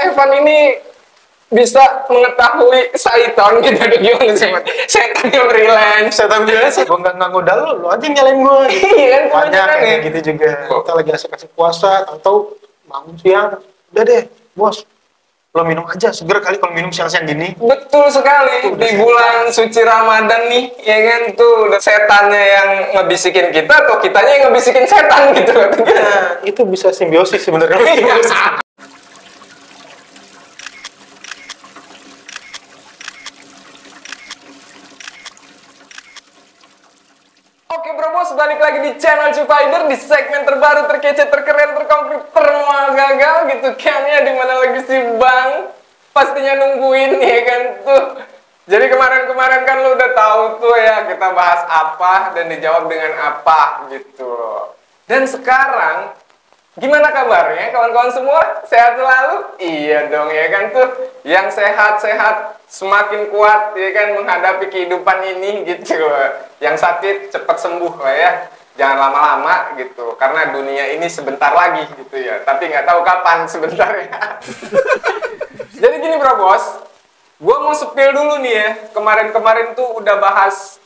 Evan ini bisa mengetahui Saiton gitu, aduh gimana sih, Mat? Setan yang freelance. Setan biasa, gue nggak nggodal lu aja nyalain gue. Iya kan, Banyak kan kayak gitu juga. Kita lagi asik-asik puasa, atau bangun siang, udah deh, bos, lo minum aja, seger kali kalau minum siang-siang gini. Betul sekali, di bulan suci Ramadan nih, ya kan, tuh udah setannya yang ngebisikin kita atau kitanya yang ngebisikin setan gitu. Nah, itu bisa simbiosis sebenarnya. Oke bro bos, balik lagi di channel Civider di segmen terbaru, terkece, terkeren, terkonkret, termagagal gitu kan ya, dimana lagi si Bang pastinya nungguin ya kan tuh. Jadi kemarin-kemarin kan lu udah tahu tuh ya kita bahas apa dan dijawab dengan apa gitu. Dan sekarang gimana kabarnya kawan-kawan semua? Sehat selalu? Iya dong ya kan tuh. Yang sehat-sehat semakin kuat ya kan menghadapi kehidupan ini gitu. Yang sakit cepat sembuh lah ya. Jangan lama-lama gitu. Karena dunia ini sebentar lagi gitu ya. Tapi nggak tahu kapan sebentarnya. Jadi gini bro bos. Gua mau spill dulu nih ya. Kemarin-kemarin tuh udah bahas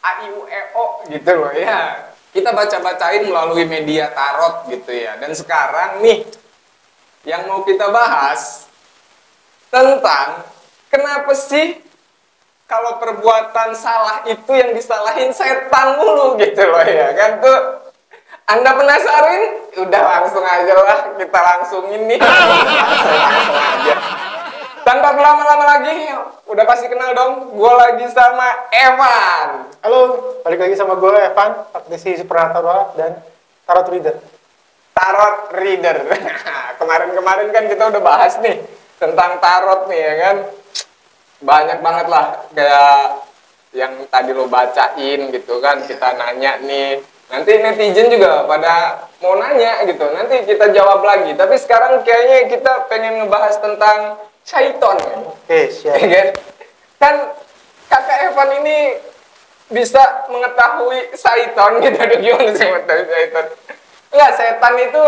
A, I, U, E, O gitu loh ya. Kita baca-bacain melalui media tarot gitu ya. Dan sekarang nih, yang mau kita bahas tentang kenapa sih kalau perbuatan salah itu yang disalahin setan mulu gitu loh ya kan tuh. Anda penasaran? Udah langsung aja lah, kita langsungin nih. Langsung aja. Tanpa berlama-lama lagi, udah pasti kenal dong, gue lagi sama Evan. Halo, balik lagi sama gue Evan, praktisi supernatural dan tarot reader. Tarot reader. Kemarin-kemarin kan kita udah bahas nih tentang tarot nih ya kan. Banyak banget lah kayak yang tadi lo bacain gitu kan. Kita nanya nih. Nanti netizen juga pada mau nanya gitu. Nanti kita jawab lagi. Tapi sekarang kayaknya kita pengen ngebahas tentang Syaiton. Oke, siap. Kan kakak Evan ini bisa mengetahui Syaiton gitu. Aduh gimana sih mengetahui Syaiton? Enggak, setan itu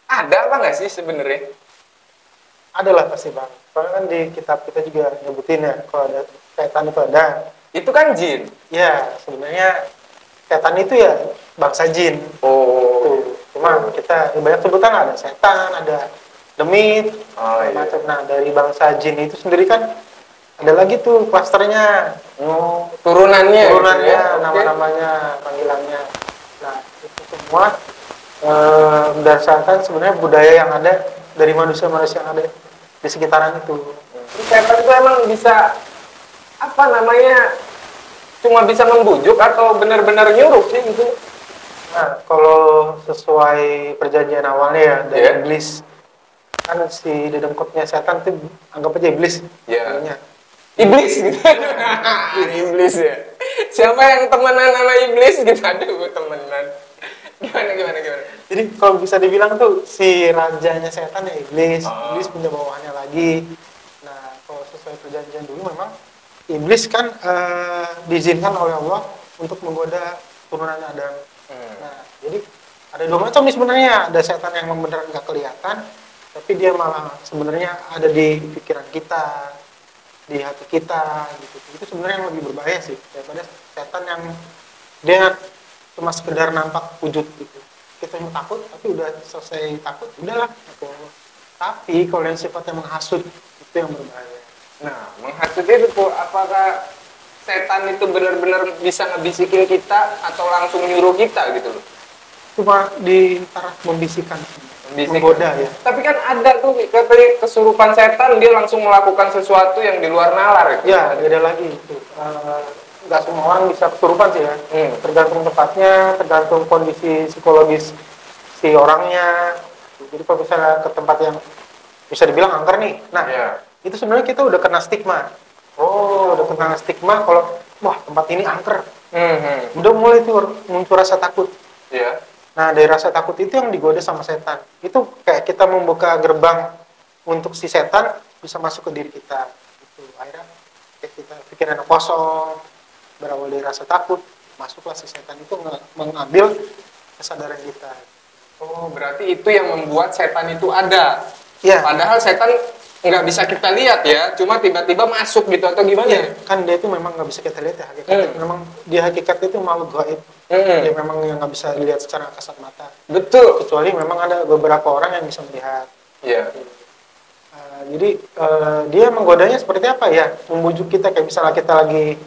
ada apa nggak sih sebenarnya? Ada lah pasti bang. Soalnya kan di kitab kita juga nyebutin ya, kalau ada setan itu ada. Itu kan jin. Ya, sebenarnya setan itu ya bangsa jin. Oh. Cuma kita banyak sebutan, ada setan, ada demit, macam. Nah, dari bangsa jin itu sendiri kan ada lagi tuh klasternya. Turunannya gitu ya? Nama-namanya, panggilannya. Nah, itu semua berdasarkan sebenarnya budaya yang ada dari manusia-manusia yang ada di sekitaran itu. Setan itu emang bisa apa namanya? Cuma bisa membujuk atau benar-benar nyuruh sih gitu? Nah, kalau sesuai perjanjian awalnya ya dari iblis, kan si dedengkotnya setan itu anggap aja iblis. Namanya. Iblis gitu. Iblis ya. Siapa yang temenan sama iblis gitu? Aduh, temenan. Gimana? Jadi kalau bisa dibilang tuh si rajanya setan ya iblis, iblis punya bawahannya lagi. Nah, kalau sesuai perjanjian dulu memang iblis kan diizinkan oleh Allah untuk menggoda turunan Adam. Nah, jadi ada dua macam nih sebenarnya. Ada setan yang memang beneran nggak kelihatan, tapi dia malah sebenarnya ada di pikiran kita, di hati kita gitu. Itu sebenarnya yang lebih berbahaya sih daripada setan yang dia cuma sekedar nampak wujud gitu. Kita cuma takut, tapi udah selesai takut, udahlah. Gitu. Tapi kalau yang sifatnya menghasut, itu yang berbahaya. Nah, menghasut itu apakah setan itu benar-benar bisa ngebisikin kita atau langsung nyuruh kita gitu loh? Cuma di taraf membisikkan, menggoda ya. Tapi kan ada tuh katanya kesurupan setan, dia langsung melakukan sesuatu yang di luar nalar itu. Ya, beda lagi itu. Nggak semua orang bisa kesurupan sih ya. Tergantung tempatnya, tergantung kondisi psikologis si orangnya. Jadi kalau misalnya ke tempat yang bisa dibilang angker nih, nah itu sebenarnya kita udah kena stigma. Udah kena stigma kalau wah tempat ini angker. Udah mulai tuh muncul rasa takut. Nah, dari rasa takut itu yang digoda sama setan. Itu kayak kita membuka gerbang untuk si setan bisa masuk ke diri kita. Gitu. Akhirnya kayak kita pikiran kosong, berawal dari rasa takut, masuklah si setan itu mengambil kesadaran kita. Oh, berarti itu yang membuat setan itu ada. Iya. Padahal setan nggak bisa kita lihat ya, cuma tiba-tiba masuk gitu atau gimana ya? Iya, kan dia itu memang nggak bisa kita lihat ya hakikatnya. Memang dia hakikat itu makhluk gaib. Dia memang yang nggak bisa dilihat secara kasat mata. Betul. Kecuali memang ada beberapa orang yang bisa melihat. Iya. Jadi dia menggodanya seperti apa ya? Membujuk kita kayak misalnya kita lagi,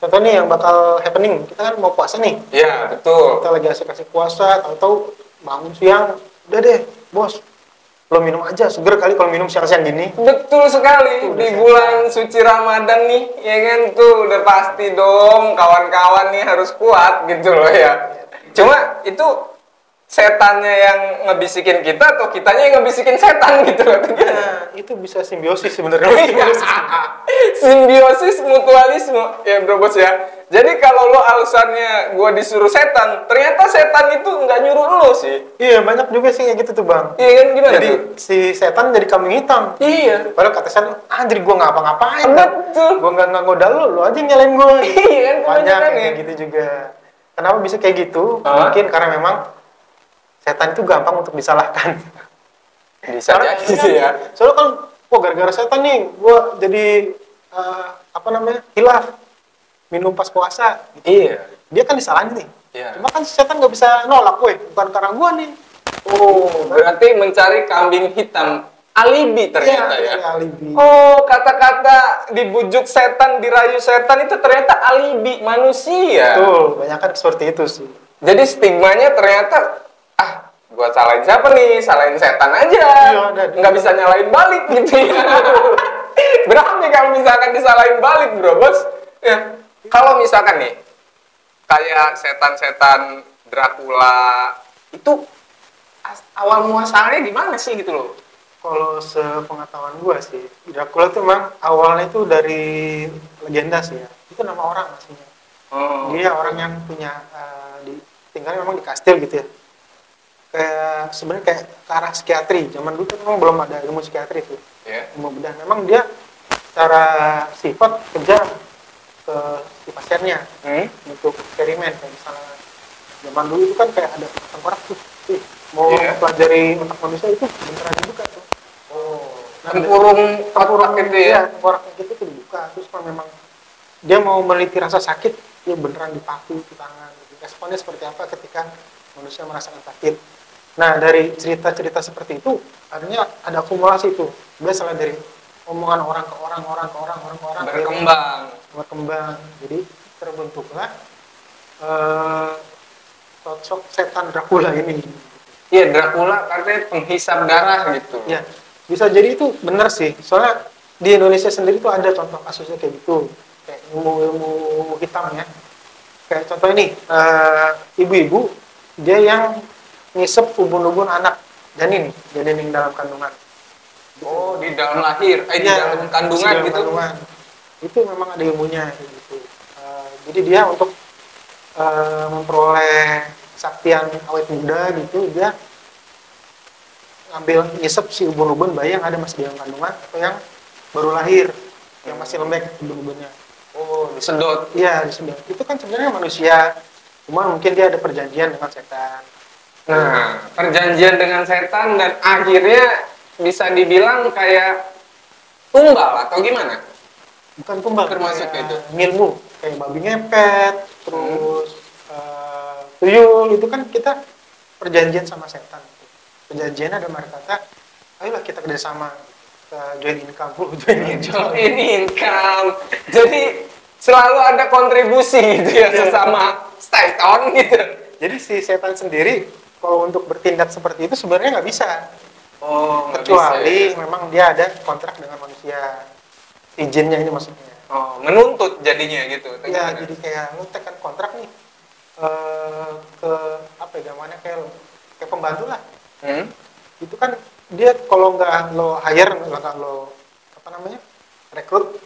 contoh nih yang bakal happening, kita kan mau puasa nih. Iya, betul. Kita lagi asik-asik puasa, tahu-tahu bangun siang, udah deh, bos, belum minum aja, seger kali kalau minum siang-siang gini. Betul sekali, di bulan suci Ramadan nih, ya kan tuh udah pasti dong kawan-kawan nih harus kuat gitu loh ya. Cuma itu setannya yang ngebisikin kita atau kitanya yang ngebisikin setan gitu loh. Nah, itu bisa simbiosis sebenarnya. Simbiosis mutualisme ya bro bos ya. Jadi kalau lo alasannya gue disuruh setan, ternyata setan itu nggak nyuruh lo sih. Iya, banyak juga sih kayak gitu tuh bang. Iya kan gimana Jadi tuh? si setan jadi kambing hitam. Iya. Padahal kata setan, anjir gue nggak apa-ngapain. Betul. Gue nggak ngoda lu aja yang nyalain gue. Iya kan Banyak kebanyakan ya. kayak gitu juga. Kenapa bisa kayak gitu? Mungkin karena memang setan itu gampang untuk disalahkan. Bisa jadi sih ya. Soalnya kan, wah gara-gara setan nih, gue jadi hilaf minum pas puasa. Gitu. Iya. Dia kan disalahin nih. Iya. Cuma kan setan nggak bisa nolak, weh, bukan karena gue nih. Oh, berarti mencari kambing hitam. Alibi ternyata ya. Iya, alibi. Oh, kata-kata dibujuk setan, dirayu setan itu ternyata alibi manusia. Tuh, banyak kan seperti itu sih. Jadi stigmanya ternyata, gua salahin siapa nih? Salahin setan aja. Iya, ada. Nggak bisa nyalain balik gitu ya. Berani kalau misalkan disalahin balik, bro, bos. Ya. Kalau misalkan nih, kayak setan-setan Dracula, itu awal muasalnya gimana sih gitu loh? Kalau sepengetahuan gue sih, Dracula tuh memang awalnya itu dari legenda sih ya. Itu nama orang aslinya. Oh. Dia orang yang punya tinggalnya memang di kastil gitu ya. Kayak sebenarnya kayak ke arah psikiatri. Zaman dulu kan memang belum ada ilmu psikiatri tuh. Yeah. Ilmu bedah. Memang dia secara sifat kejam ke si pasiennya untuk eksperimen kayak misalnya zaman dulu itu kan kayak ada tengkorak tuh. Mau mempelajari otak manusia itu beneran dibuka tuh. Tempurung otak gitu ya? Tengkoraknya gitu tuh dibuka. Terus kalau memang dia mau meneliti rasa sakit, dia beneran dipaku di tangan. Responnya seperti apa ketika manusia merasakan sakit. Nah, dari cerita-cerita seperti itu, artinya ada akumulasi tuh. Biasalah dari omongan orang ke orang. Berkembang. Jadi terbentuklah sosok setan Dracula ini. Iya, Dracula karena penghisap darah gitu. Ya, bisa jadi itu benar sih. Soalnya di Indonesia sendiri tuh ada contoh kasusnya kayak gitu. Kayak ilmu hitam ya. Kayak contoh ini, ibu-ibu, dia yang ngisep ubun-ubun anak janin dalam kandungan. Oh, di dalam lahir, di dalam kandungan dalam gitu. Kandungan. Itu memang ada ilmunya gitu. Jadi dia untuk memperoleh kesaktian awet muda gitu, dia ngambil ngisep si ubun-ubun bayi yang ada masih di dalam kandungan atau yang baru lahir, yang masih lembek ubun-ubunnya. Oh, disedot. Iya, disedot. Itu kan sebenarnya manusia, cuma mungkin dia ada perjanjian dengan setan. Nah, perjanjian dengan setan dan akhirnya bisa dibilang kayak tumbal atau gimana? Bukan tumbal, termasuk itu ngilmu, kayak babi ngepet, terus tuyul, itu kan kita perjanjian sama setan. Perjanjiannya ada mereka kata, ayolah kita kerjasama, kita join income. Jadi selalu ada kontribusi gitu ya sesama setan gitu. Jadi si setan sendiri kalau untuk bertindak seperti itu sebenarnya nggak bisa. Oh, kecuali bisa, ya? Memang dia ada kontrak dengan manusia, izinnya ini maksudnya. Oh, menuntut jadinya gitu. Ya, jadi kayak lu tekan kontrak nih ke apa ya, namanya kayak pembantu lah. Itu kan dia kalau nggak lo hire, nggak lo rekrut,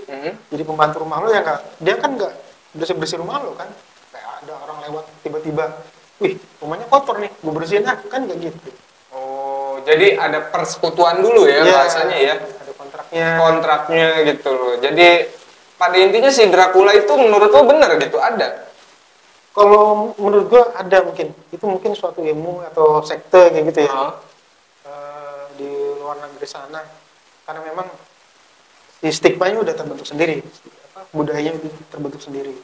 jadi pembantu rumah lo ya nggak, dia kan nggak bersih rumah lo kan. Kayak ada orang lewat tiba-tiba, wih rumahnya kotor nih, gue bersihin kan nggak gitu. Oh, jadi ada persekutuan dulu ya bahasanya ya. Ada kontraknya gitu loh. Jadi pada intinya si Dracula itu menurut lo benar gitu, ada? Kalau menurut gua ada mungkin. Itu mungkin suatu ilmu atau sekte kayak gitu ya. Di luar luar negeri sana, karena memang si stigmanya udah terbentuk sendiri, budayanya udah terbentuk sendiri.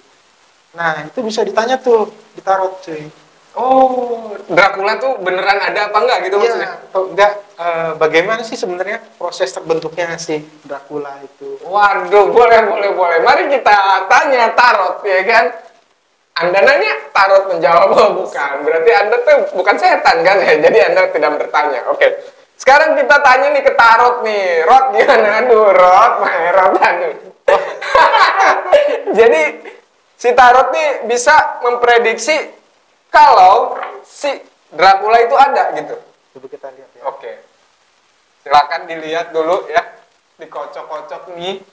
Nah itu bisa ditanya tuh di tarot cuy. Oh, Dracula tuh beneran ada apa enggak gitu maksudnya? Iya, atau enggak, bagaimana sih sebenarnya proses terbentuknya si Dracula itu? Waduh, boleh. Mari kita tanya tarot, ya kan? Anda nanya, tarot menjawab, oh, bukan. Berarti Anda tuh bukan setan kan ya? Jadi Anda tidak bertanya. Oke. Sekarang kita tanya nih ke tarot nih. Rod gimana? Aduh, Rod, Rod, aduh. Jadi si tarot nih bisa memprediksi kalau si Dracula itu ada gitu. Coba kita lihat ya. Oke. Silakan dilihat dulu ya. Dikocok-kocok nih.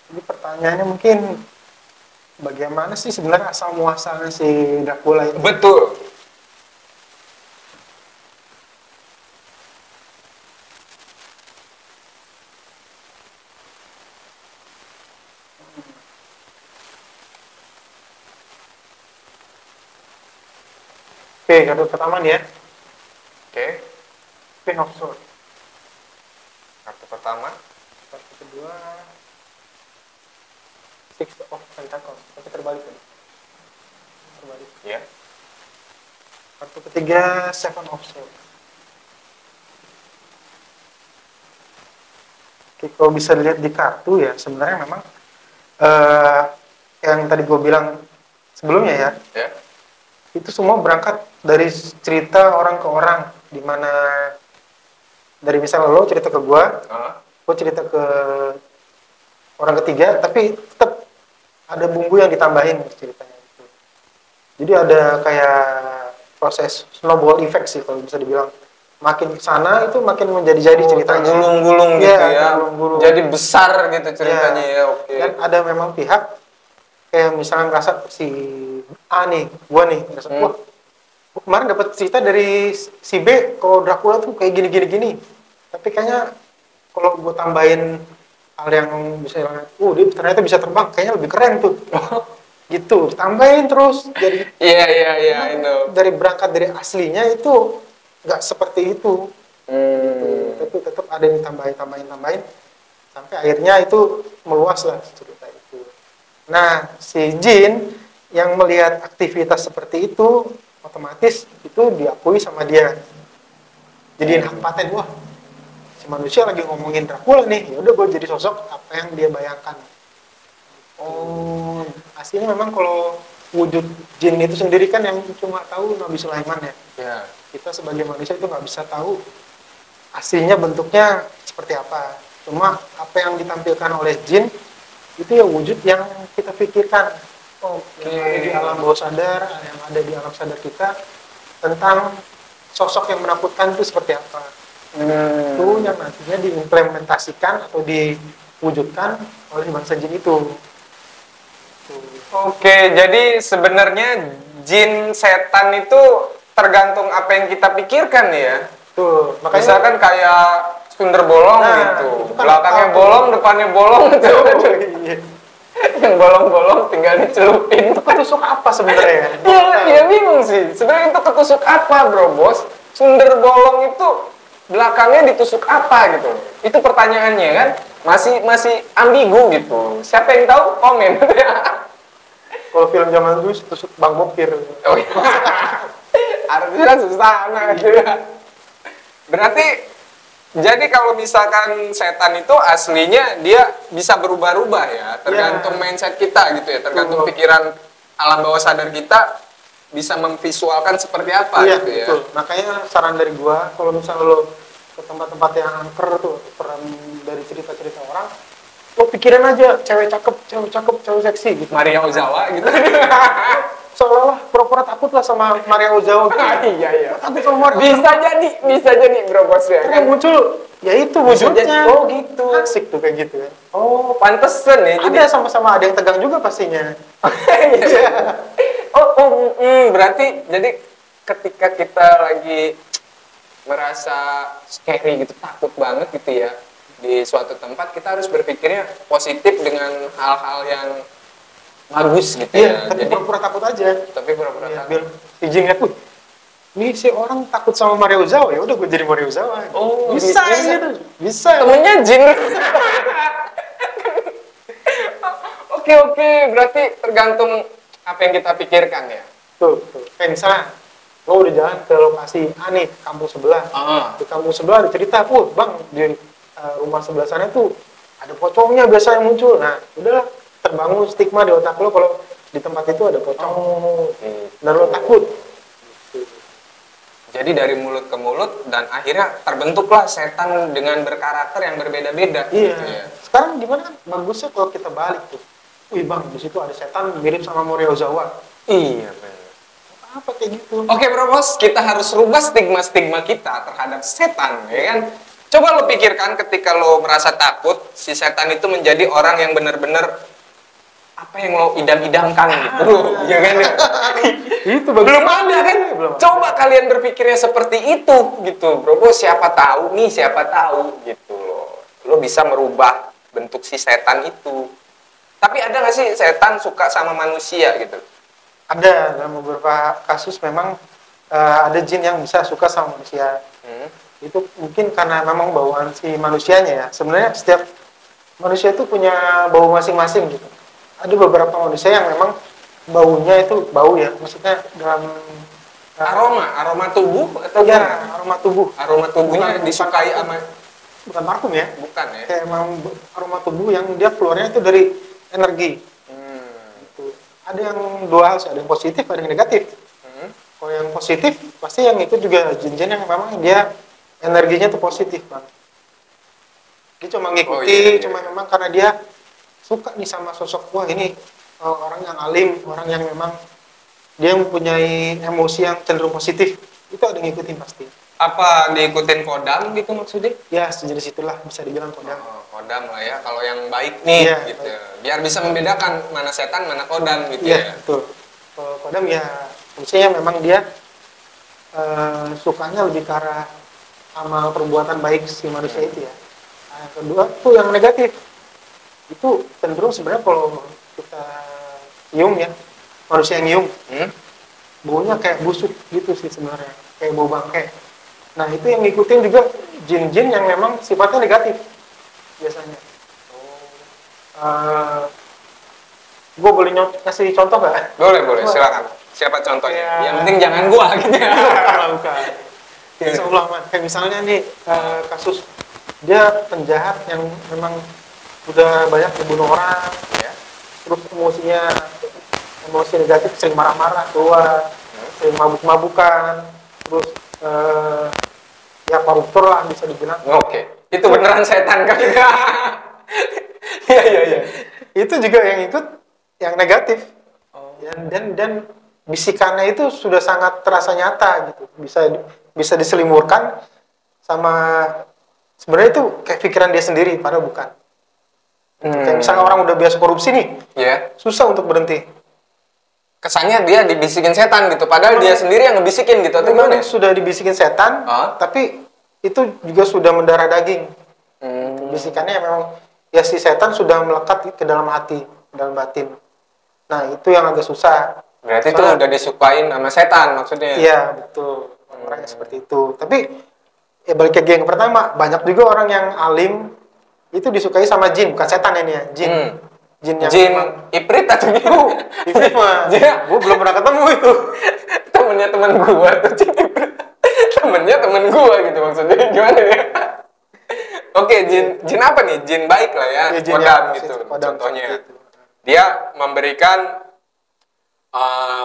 Jadi pertanyaannya mungkin bagaimana sih sebenarnya asal muasalnya si Dracula itu? Betul. Oke, kartu pertama nih ya, Oke. Queen of Swords. Kartu pertama. Kartu kedua, Six of Pentacles. Tapi terbalik ya. Terbalik. Iya. Kartu ketiga, Seven of Swords. Oke, kalau bisa dilihat di kartu ya, sebenarnya memang yang tadi gue bilang sebelumnya ya, Ya. itu semua berangkat dari cerita orang ke orang, dimana dari misalnya lo cerita ke gue, gue cerita ke orang ketiga, tapi tetap ada bumbu yang ditambahin ceritanya itu. Jadi ada kayak proses snowball effect sih kalau bisa dibilang. Makin kesana itu makin menjadi-jadi ceritanya. Tergulung-gulung gitu ya. Tergulung-gulung. Jadi besar gitu ceritanya ya. Oke. Dan ada memang pihak kayak misalnya ngerasa si A nih, gua nih, ngerasa wah, gua kemarin dapat cerita dari si B kalau Dracula tuh kayak gini. Tapi kayaknya kalau gua tambahin hal yang bisa, dia ternyata bisa terbang, kayaknya lebih keren tuh. Gitu, tambahin terus. Jadi Iya, itu. dari berangkat dari aslinya itu nggak seperti itu. Gitu. Tapi tetap ada yang tambahin sampai akhirnya itu meluas lah cerita itu. Nah, si Jin yang melihat aktivitas seperti itu otomatis itu diakui sama dia. Jadiin hak paten, wah si manusia lagi ngomongin Dracula nih, ya udah gue jadi sosok apa yang dia bayangkan. Oh, aslinya memang kalau wujud jin itu sendiri kan yang cuma tahu Nabi Sulaiman ya. Ya. Kita sebagai manusia itu nggak bisa tahu aslinya bentuknya seperti apa. Cuma apa yang ditampilkan oleh jin itu ya wujud yang kita pikirkan. Yang ada di alam bawah sadar, yang ada di alam sadar kita tentang sosok yang menakutkan itu seperti apa. Itu yang nantinya diimplementasikan atau diwujudkan oleh bangsa jin itu. Oke, jadi sebenarnya jin setan itu tergantung apa yang kita pikirkan ya. Tuh, makanya Misalkan kayak sundel bolong gitu. itu kan Belakangnya apa? bolong, depannya bolong gitu. Iya. Yang bolong-bolong tinggal dicelupin. Itu ketusuk apa sebenarnya? Iya bingung sih. Sebenarnya itu ketusuk apa, Bro Bos? Sundel bolong itu belakangnya ditusuk apa gitu. Itu pertanyaannya kan. Masih ambigu gitu. Siapa yang tahu? Komen. Kalau film zaman dulu tusuk Bang Bokir. Oh, iya. Artinya susah gitu ya. Berarti jadi kalau misalkan setan itu aslinya dia bisa berubah-ubah ya, tergantung mindset kita gitu ya, tergantung pikiran alam bawah sadar kita bisa memvisualkan seperti apa gitu ya. Betul. Makanya saran dari gua kalau misalnya lo ke tempat-tempat yang angker tuh, peran dari cerita-cerita orang, lo pikirin aja cewek cakep, cewek seksi gitu. Maria Ozawa gitu. Seolah-olah pura-pura takut lah sama Maria Ozawa gitu. Iya. Takut sama Maria. Bisa jadi Bro Bos ya Kan kan. muncul, ya itu wujudnya. Oh gitu. Asik tuh kayak gitu ya. Oh, pantesan ya. Jadi Ada sama-sama ada yang tegang juga pastinya. Iya. Berarti jadi ketika kita lagi merasa scary gitu, takut banget gitu ya di suatu tempat, kita harus berpikirnya positif dengan hal-hal yang bagus gitu Iya, ya. tapi Jadi pura-pura takut aja. tapi pura-pura Iya, takut. biar si Jin lihat, ini si orang takut sama Mario Zawa, ya udah gue jadi Mario Zawa. Oh, bisa bisa. gitu, bisa. Temennya Jin. Oke, berarti tergantung apa yang kita pikirkan ya. Tuh. Kayak misalnya, lo udah jalan ke lokasi A nih, kampung sebelah. Di kampung sebelah ada cerita, bang, di rumah sebelah sana tuh ada pocongnya biasa yang muncul. Nah, udah terbangun stigma di otak lo kalau di tempat itu ada pocong. Dan lo takut. Jadi dari mulut ke mulut dan akhirnya terbentuklah setan dengan berkarakter yang berbeda-beda. Iya. Gitu ya. Sekarang gimana kan bagusnya kalau kita balik tuh. Wih bang, di situ ada setan mirip sama Mario Zawa. Iya benar. Apa kayak gitu? Oke bro bos, kita harus rubah stigma-stigma kita terhadap setan, ya kan? Coba lo pikirkan ketika lo merasa takut, si setan itu menjadi orang yang benar-benar apa yang lo idam-idamkan gitu, ya kan? Itu bagus. Belum ada kan? Belum. Coba kalian berpikirnya seperti itu, gitu, bro bos. Siapa tahu gitu loh. Lo bisa merubah bentuk si setan itu. Tapi ada nggak sih setan suka sama manusia gitu? Ada dalam beberapa kasus memang ada jin yang bisa suka sama manusia. Itu mungkin karena memang bawaan si manusianya ya. Sebenarnya setiap manusia itu punya bau masing-masing gitu. Ada beberapa manusia yang memang baunya itu bau ya, maksudnya dalam Aroma tubuh atau ya, gimana? aroma tubuh. Aroma tubuhnya Bukan disukai parfum. sama Bukan parfum ya. bukan ya? Kayak memang aroma tubuh yang dia keluarnya itu dari energi. Gitu. Ada yang dua hal sih, ada yang positif, ada yang negatif. Kalau yang positif, pasti yang ikut juga jin-jin yang memang dia energinya tuh positif, Bang. Dia cuma ngikuti, cuma memang karena dia suka nih sama sosok, wah ini orang yang alim, orang yang memang dia mempunyai emosi yang cenderung positif. Itu ada yang ngikutin pasti. Apa diikutin kodam gitu maksudnya? Ya, sejenis itulah bisa dibilang kodam. Kodam lah ya, kalau yang baik nih Iya, gitu. baik. Biar bisa membedakan mana setan, mana kodam gitu Iya, ya. betul. Kalau kodam ya, maksudnya memang dia sukanya lebih ke arah amal perbuatan baik si manusia itu ya. Nah, yang kedua tuh yang negatif. Itu cenderung sebenarnya kalau kita nyium ya, manusia yang nyium, baunya kayak busuk gitu sih sebenarnya, kayak bau bangkai. Nah itu yang ngikutin juga jin-jin yang memang sifatnya negatif biasanya. Gue boleh kasih contoh nggak? Boleh, silakan. Siapa contohnya? Ya. Yang penting jangan gua gitu ya. Bukan. Insya Allah, Man. Kayak misalnya nih kasus dia penjahat yang memang udah banyak membunuh orang, Ya. terus emosi negatif, sering marah-marah, keluar, sering mabuk-mabukan, terus ya koruptor lah bisa dibilang. Oke. Itu beneran setan kan? Iya. Itu juga yang ikut yang negatif. Dan bisikannya itu sudah sangat terasa nyata gitu. Bisa diselimurkan sama sebenarnya itu kayak pikiran dia sendiri padahal bukan. Kayak misalnya orang udah biasa korupsi nih. Iya. Susah untuk berhenti. Kesannya dia dibisikin setan gitu, padahal dia sendiri yang ngebisikin gitu atau Memang gimana? sudah dibisikin setan, tapi itu juga sudah mendarah daging. Bisikannya memang ya si setan sudah melekat ke dalam hati, ke dalam batin. Nah itu yang agak susah. Berarti itu udah disukain sama setan maksudnya? Iya betul, orang-orang yang seperti itu. Tapi ya balik ke yang pertama, banyak juga orang yang alim itu disukai sama jin, bukan setan ini ya, jin. Jin yang jin memang Ifrit atau gimana? Ifrit mah, gue belum pernah ketemu itu. Temennya teman gua tuh jin Ifrit. Temennya temen gua gitu maksudnya gimana ya? Oke, jin apa nih? Jin baik lah ya, Ya, jin kodam yang gitu kodam contohnya. seperti itu. Dia memberikan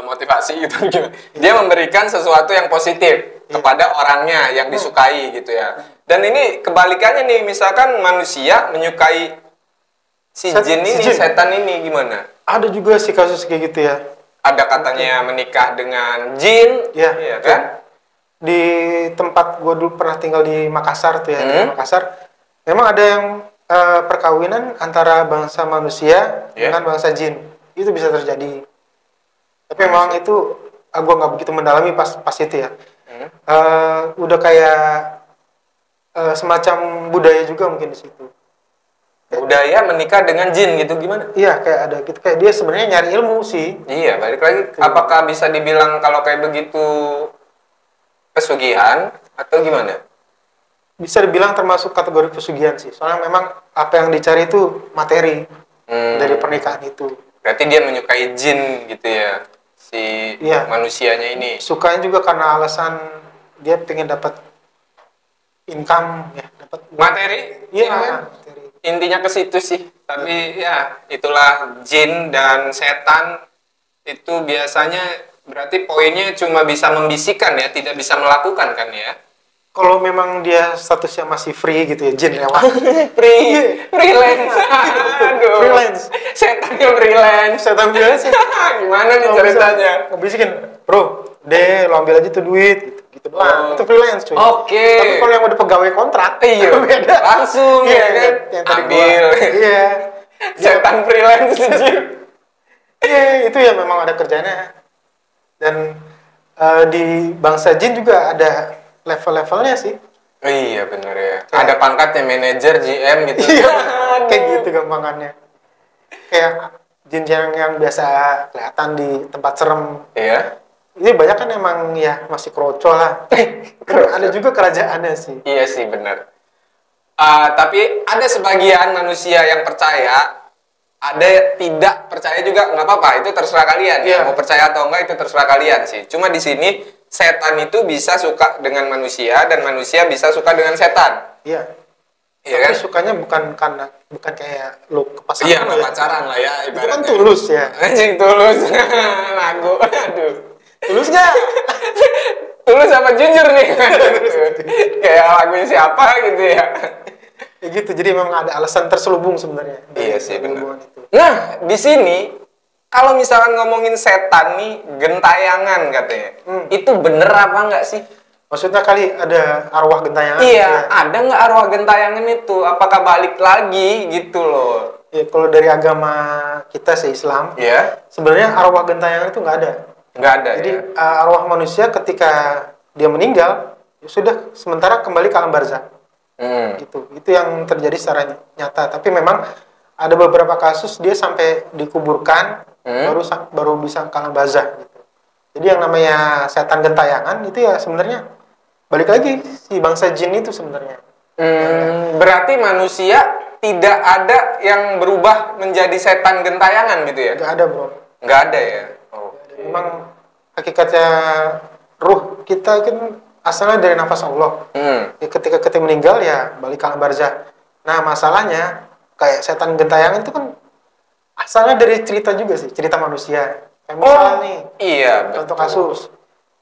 motivasi gitu gimana? Dia memberikan sesuatu yang positif kepada orangnya yang disukai gitu ya. Dan ini kebalikannya nih, misalkan manusia menyukai si jin ini, setan ini gimana? Ada juga sih kasus kayak gitu ya. Ada katanya menikah dengan jin, Iya, iya kan? Di tempat gue dulu pernah tinggal di Makassar tuh ya, di Makassar. Memang ada yang perkawinan antara bangsa manusia dengan bangsa jin. Itu bisa terjadi. Tapi memang itu gue nggak begitu mendalami pas itu ya. Udah kayak semacam budaya juga mungkin di situ. budaya menikah dengan jin gitu gimana? Iya, kayak ada gitu, kayak dia sebenarnya nyari ilmu sih. Iya, balik lagi. Apakah bisa dibilang kalau kayak begitu pesugihan atau gimana? Bisa dibilang termasuk kategori pesugihan sih. Soalnya memang apa yang dicari itu materi dari pernikahan itu. Berarti dia menyukai jin gitu ya, si Iya. manusianya ini. Sukanya juga karena alasan dia pengen dapat income ya, dapat Materi? Iya, kan? materi. Intinya ke situ sih. Tapi ya, itulah jin dan setan itu biasanya berarti poinnya cuma bisa membisikkan ya, tidak bisa melakukan kan ya? Kalau memang dia statusnya masih free gitu ya, jin lewat. Freelance. Aduh. Freelance. Setannya freelance. Setan biasa. Gimana nih ceritanya? Ngebisikin, bro, lo ambil aja tuh duit, gitu doang. Oh. Itu freelance cuy. Oke. Tapi kalau yang udah pegawai kontrak, Iya, beda. langsung Iya, ya kan? yang tadi Ambil. Iya. Setan freelance jin. Iya, itu ya memang ada kerjanya. Dan di bangsa jin juga ada level-levelnya sih. Iya bener ya. Ada pangkatnya manajer, GM gitu. Iya, kayak gitu gampangannya. Kayak jin yang biasa kelihatan di tempat serem. Iya. Ini banyak kan emang ya masih kroco lah. Ada juga kerajaannya sih. Iya sih bener. Tapi ada sebagian manusia yang percaya, ada tidak percaya juga nggak apa-apa. Itu terserah kalian ya. Iya. Mau percaya atau enggak itu terserah kalian sih. Cuma di sini setan itu bisa suka dengan manusia dan manusia bisa suka dengan setan. Iya. Iya Tapi kan? sukanya bukan kayak lo ke pasangan. Iya, lo nggak ya. pacaran lah ya Itu kan ibaratnya. tulus ya. Anjing tulus. Lagu. Aduh. Tulus nggak? Tulus apa jujur nih? Kayak lagunya siapa gitu ya. Ya gitu. Jadi memang ada alasan terselubung sebenarnya. Iya dari sih benar. hubungan itu. Nah, di sini kalau misalkan ngomongin setan nih, gentayangan katanya. Itu bener apa enggak sih? Maksudnya kali ada arwah gentayangan. Iya, Ya. ada nggak arwah gentayangan itu? Apakah balik lagi gitu loh? Ya, kalau dari agama kita Islam, Iya, sebenarnya arwah gentayangan itu nggak ada. nggak ada Jadi ya. arwah manusia ketika dia meninggal, ya sudah sementara kembali ke alam barzakh. Gitu. Itu yang terjadi secara nyata. Tapi memang ada beberapa kasus dia sampai dikuburkan baru bisa ke alam barzakh. Gitu. Jadi yang namanya setan gentayangan itu ya sebenarnya balik lagi si bangsa jin itu sebenarnya. Berarti manusia tidak ada yang berubah menjadi setan gentayangan gitu ya? Nggak ada bro. Nggak ada ya? Oke. Memang hakikatnya ruh kita kan asalnya dari nafas Allah. Ya, ketika kita meninggal ya balik ke alam barzakh. Nah masalahnya kayak setan gentayangan itu kan asalnya dari cerita juga sih, cerita manusia. Kayak misalnya nih, Iya, contoh betul. kasus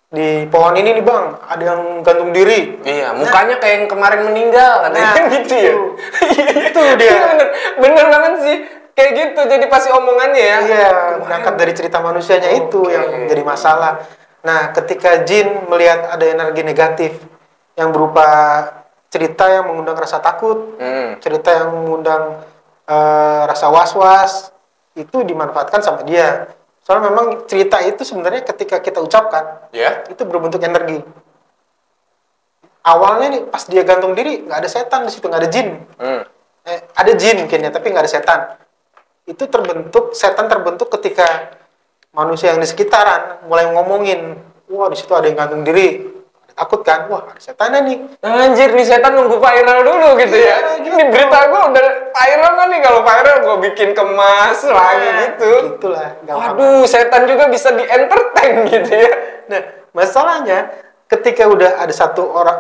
di pohon ini nih bang, ada yang gantung diri. Iya, mukanya kayak yang kemarin meninggal katanya Nah, gitu ya. Itu dia. Iya, bener banget sih. Kayak gitu jadi pasti omongannya ya. Iya, berangkat dari cerita manusianya itu yang jadi masalah. Nah, ketika jin melihat ada energi negatif yang berupa cerita yang mengundang rasa takut, cerita yang mengundang rasa was-was, itu dimanfaatkan sama dia. Soalnya memang cerita itu sebenarnya ketika kita ucapkan, Ya. itu berbentuk energi. Awalnya nih pas dia gantung diri nggak ada setan di situ, nggak ada jin. Ada jin mungkin ya, tapi nggak ada setan. Itu setan terbentuk ketika manusia yang di sekitaran mulai ngomongin, wah di situ ada yang gantung diri, takut kan, wah ada setannya nih. Anjir, nih setan nunggu viral dulu gitu ya. Ini berita gue udah viral kan nih, kalau viral gue bikin kemas lagi gitu. Itulah gampang. Waduh, setan juga bisa di-entertain gitu ya. Nah, masalahnya ketika udah ada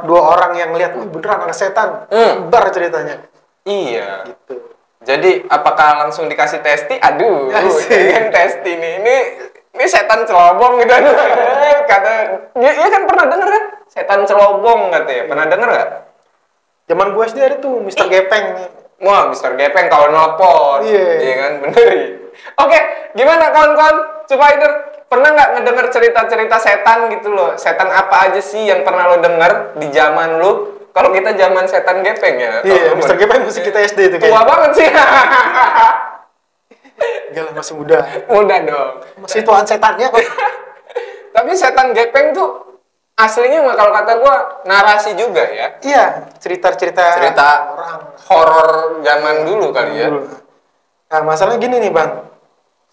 dua orang yang lihat, wah beneran ada setan, bar ceritanya. Iya. Gitu. Jadi apakah langsung dikasih testi? Aduh, Asik. pengen testi nih. Ini setan celobong gitu. Kata dia kan pernah denger kan? Setan celobong katanya. Pernah denger nggak? Zaman gue SD ada tuh Mr. Gepeng. Wah, Mr. Gepeng kalau nelpon. Iya. Iya kan, bener. Oke, gimana kawan-kawan? Spider, pernah nggak ngedenger cerita-cerita setan gitu loh? Setan apa aja sih yang pernah lo denger di zaman lo? Kalau kita zaman setan gepeng ya. Iya, Mr. Gepeng masih kita SD itu Tua kayaknya. banget sih. Enggak lah, masih muda. Mudah dong. Masih tuan setannya kok. Tapi setan gepeng tuh aslinya mah kalau kata gue narasi juga ya. Iya, cerita-cerita Cerita orang. horor zaman dulu kali ya. Nah, masalahnya gini nih Bang.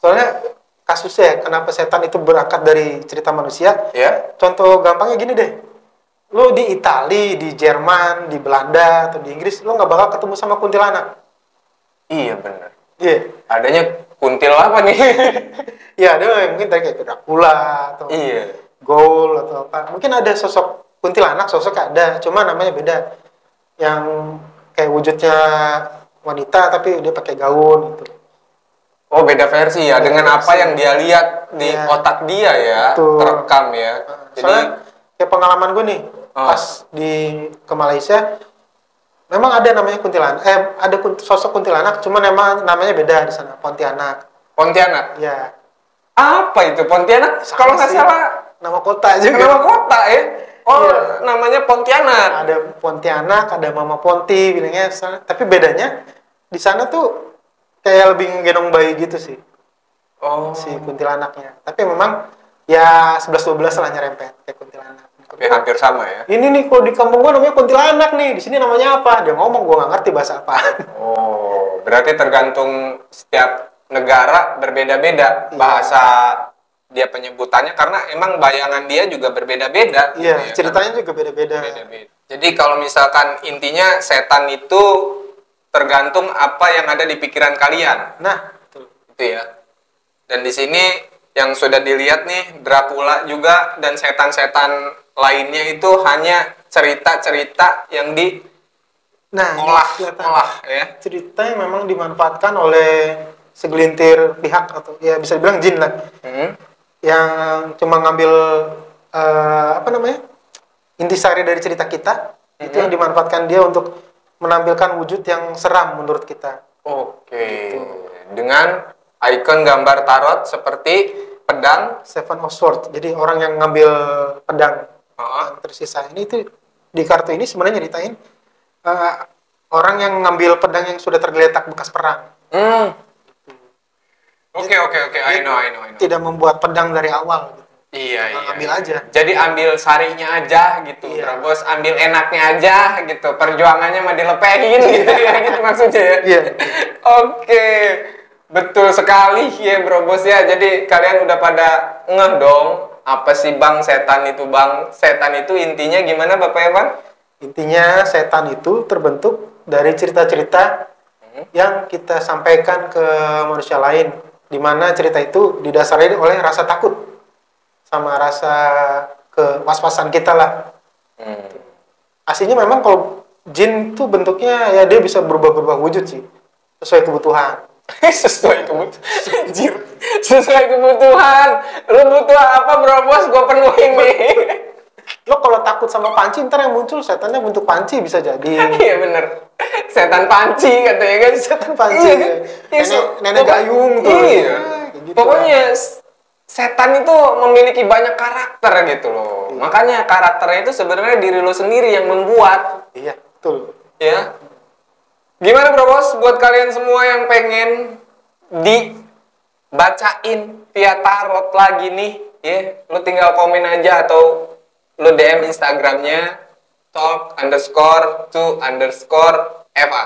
Soalnya kasusnya kenapa setan itu berangkat dari cerita manusia. Ya. Contoh gampangnya gini deh. Lu di Itali, di Jerman, di Belanda, atau di Inggris, lu nggak bakal ketemu sama kuntilanak. Iya bener. Iya. Adanya kuntil apa nih? Iya, ada mungkin kayak Dracula atau Iya. Ghoul atau apa. Mungkin ada sosok kuntilanak, sosok ada, cuma namanya beda. Yang kayak wujudnya wanita tapi dia pakai gaun gitu. Oh beda versi ya, Beda dengan versi. apa yang dia lihat di Iya. otak dia ya, Betul. terekam ya. Jadi Soalnya kayak pengalaman gue nih, pas ke Malaysia, memang ada namanya kuntilanak, ada sosok kuntilanak, cuma namanya beda di sana, Pontianak. Pontianak. Ya. Apa itu Pontianak? Sama Kalau nggak sih. salah Nama kota juga. nama kota ya. Oh, Iya. namanya Pontianak. Ada Pontianak, ada Mama Ponti bilangnya. Tapi bedanya di sana tuh kayak lebih ngegendong bayi gitu sih, Oh. si kuntilanaknya. Tapi memang ya 11-12 lah nyerempet kayak kuntilanak. Tapi hampir sama ya. Ini nih kalau di kampung gua namanya kuntilanak nih, di sini namanya apa? Dia ngomong gua nggak ngerti bahasa apa. Oh, berarti tergantung setiap negara berbeda-beda bahasa dia penyebutannya karena emang bayangan dia juga berbeda-beda. gitu Iya, ya, ceritanya juga beda-beda. beda-beda. Jadi kalau misalkan intinya setan itu tergantung apa yang ada di pikiran kalian, Nah, betul. gitu ya. Dan di sini yang sudah dilihat nih Dracula juga dan setan-setan lainnya itu hanya cerita-cerita yang Nah, kelihatan. diolah ya. Cerita yang memang dimanfaatkan oleh segelintir pihak atau ya bisa dibilang jin lah, yang cuma ngambil apa namanya, intisari dari cerita kita, itu yang dimanfaatkan dia untuk menampilkan wujud yang seram menurut kita. Oke. Dengan ikon gambar tarot seperti pedang. Seven of Swords, jadi orang yang ngambil pedang yang tersisa ini itu di kartu ini sebenarnya nyeritain orang yang ngambil pedang yang sudah tergeletak bekas perang. Oke. I know. Tidak membuat pedang dari awal. Gitu. Iya. Ambil aja. Jadi ambil sarinya aja gitu, Iya. Bos. Ambil enaknya aja gitu. Perjuangannya mah dilepehin gitu ya, gitu maksudnya ya. Iya. Oke. Betul sekali ya, Bro Bos ya. Jadi kalian udah pada ngeh dong, apa sih Bang setan itu, Bang? Setan itu intinya gimana Bapak ya, Bang? Intinya setan itu terbentuk dari cerita-cerita yang kita sampaikan ke manusia lain, di mana cerita itu didasari oleh rasa takut sama rasa kewas-wasan kita lah. Aslinya memang kalau jin itu bentuknya ya dia bisa berubah-ubah wujud sih, sesuai kebutuhan. Sesuai kebutuhan. Anjir. Sesuai kebutuhan. Lu butuh apa, Bro Bos? Gua penuhin nih. Lo kalau takut sama panci, ntar yang muncul setannya bentuk panci bisa jadi. Iya bener. Setan panci katanya kan. Setan panci. Iya, kan? Iya, Nenek gayung tuh. Iya. Gitu Pokoknya setan itu memiliki banyak karakter gitu loh. Makanya karakternya itu sebenarnya diri lo sendiri yang membuat. Iya, betul. Ya. Gimana Bro Bos buat kalian semua yang pengen dibacain via tarot lagi nih, ya, lu tinggal komen aja atau lu DM Instagramnya talk_to_fa.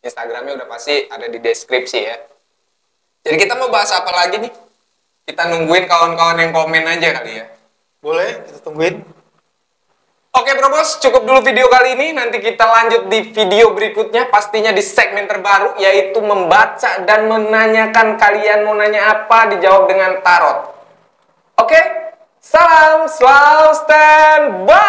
Instagramnya udah pasti ada di deskripsi ya. Jadi kita mau bahas apa lagi nih? Kita nungguin kawan-kawan yang komen aja kali ya. Boleh, kita tungguin. Oke Bro Bos, cukup dulu video kali ini. Nanti kita lanjut di video berikutnya, pastinya di segmen terbaru, yaitu membaca dan menanyakan kalian mau nanya apa, dijawab dengan tarot. Oke, salam, selalu stand by.